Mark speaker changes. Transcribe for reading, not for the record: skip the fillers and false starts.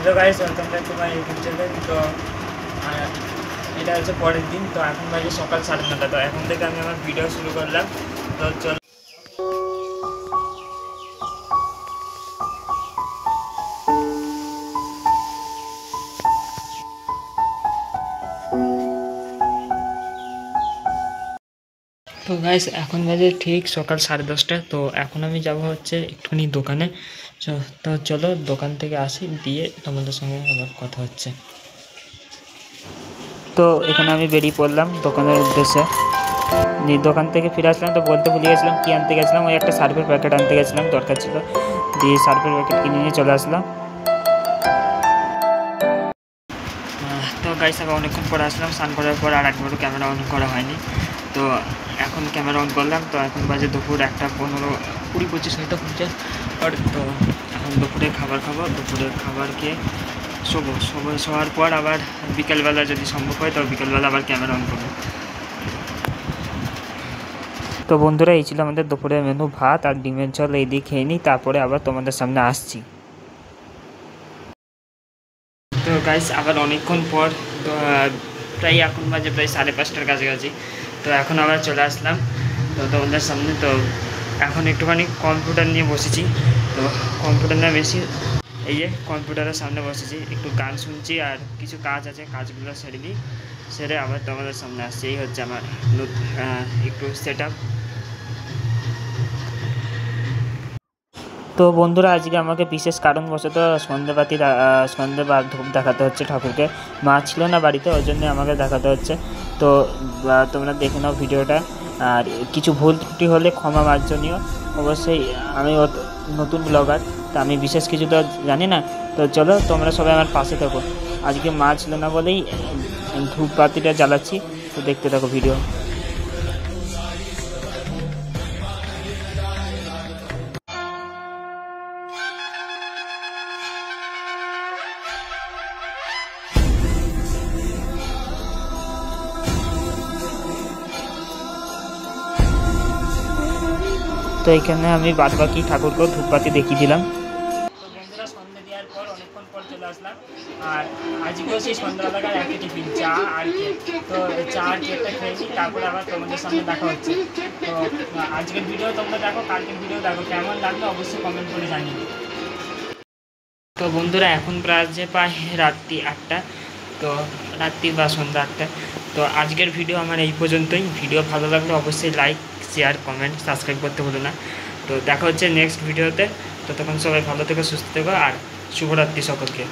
Speaker 1: Hello guys, welcome back to my YouTube channel. তো এটা হচ্ছে পরের দিন। তো এখন বাজে সকাল 9:30। তো এখন থেকে আমি আমার ভিডিও শুরু করলাম। তো চল। তো গাইস এখন বাজে ঠিক সকাল 10:30। তো এখন আমি যাব হচ্ছে একটুখানি দোকানে। তো চলো দোকান থেকে আসি, দিয়ে তোমাদের সঙ্গে আবার কথা হচ্ছে। তো এখানে আমি বেরিয়ে পড়লাম দোকানের উদ্দেশ্যে। দোকান থেকে ফিরে আসলাম, তো বলতে ভুলে গেছিলাম কী আনতে গেছিলাম। ওই একটা সার্ফের প্যাকেট আনতে গেছিলাম, দরকার ছিল, দিয়ে সার্ফের প্যাকেট কিনে নিয়ে চলে আসলাম। তো গাইস আবার অনেকক্ষণ পরে আসলাম, স্নান করার পর আর একবারও ক্যামেরা অন করা হয়নি। তো এখন ক্যামেরা অন করলাম। তো এখন বাজে দুপুর 1:15, 20-25 মিনিট পৌঁছে। আর তো এখন দুপুরে খাবার খাবো, দুপুরে খাবার খেয়ে শোয়ার পর আবার বিকেলবেলা যদি সম্ভব হয় তো বিকেলবেলা আবার ক্যামেরা অন করবো। তো বন্ধুরা, এই ছিল আমাদের দুপুরের মেনু, ভাত আর ডিমের ঝোল। এই দিয়ে খেয়ে নিই, তারপরে আবার তোমাদের সামনে আসছি। তো গাইস আবার অনেকক্ষণ পর, তো প্রায় এখন বাজে প্রায় 5:30টার কাছাকাছি। তো এখন আবার চলে আসলাম তো তোমাদের সামনে। তো এখন একটুখানি কম্পিউটার নিয়ে বসেছি। তো কম্পিউটার না বেশি, এই যে কম্পিউটারের সামনে বসেছি, একটু গান শুনছি আর কিছু কাজ আছে, কাজগুলো সেরে দিই, সেরে আবার তোমাদের সামনে আসছি। এই হচ্ছে আমার একটু সেট আপ। তো বন্ধুরা, আজকে আমাকে বিশেষ কারণবশত সন্ধে বা ধূপ দেখাতে হচ্ছে ঠাকুরকে। মা ছিল না বাড়িতে, ওই জন্য আমাকে দেখাতে হচ্ছে। তো তোমরা দেখে নাও ভিডিওটা, আর কিছু ভুল ত্রুটি হলে ক্ষমা মার্জনীয়। অবশ্যই আমি নতুন ব্লগার, তো আমি বিশেষ কিছু তো জানি না। তো চলো তোমরা সবাই আমার পাশে থাকো। আজকে মা ছিল না বলেই ধূপবাতিটা জ্বালাচ্ছি, তো দেখতে থাকো ভিডিও। তো এখানে আমি বাদবাকি ঠাকুরকেও ধূপবাতি দেখিয়ে দিলাম। তো বন্ধুরা, সন্ধ্যে দেওয়ার পর অনেকক্ষণ পর চলে আসলাম। আর আজকেও সেই সন্ধ্যাবেলাকার একই টিফিন, চা আর কেক। তো চা আর কেকটা খেয়েছি, তারপরে আবার তোমাদের সামনে দেখা হচ্ছে। তো আজকের ভিডিও তোমরা দেখো, কালকের ভিডিও দেখো, কেমন লাগলো অবশ্যই কমেন্ট করে জানিয়ে। তো বন্ধুরা, এখন প্রায় রাত্রি 8টা। তো রাত্রি বা সন্ধ্যা 8টা। তো আজকের ভিডিও আমার এই পর্যন্তই। ভিডিও ভালো লাগলে অবশ্যই লাইক, শেয়ার, কমেন্ট, সাবস্ক্রাইব করতে ভুলো না। তো দেখা হচ্ছে নেক্সট ভিডিওতে। ততক্ষণ সবাই ভালো থেকো, সুস্থ থেকো, আর শুভরাত্রি সকলকে।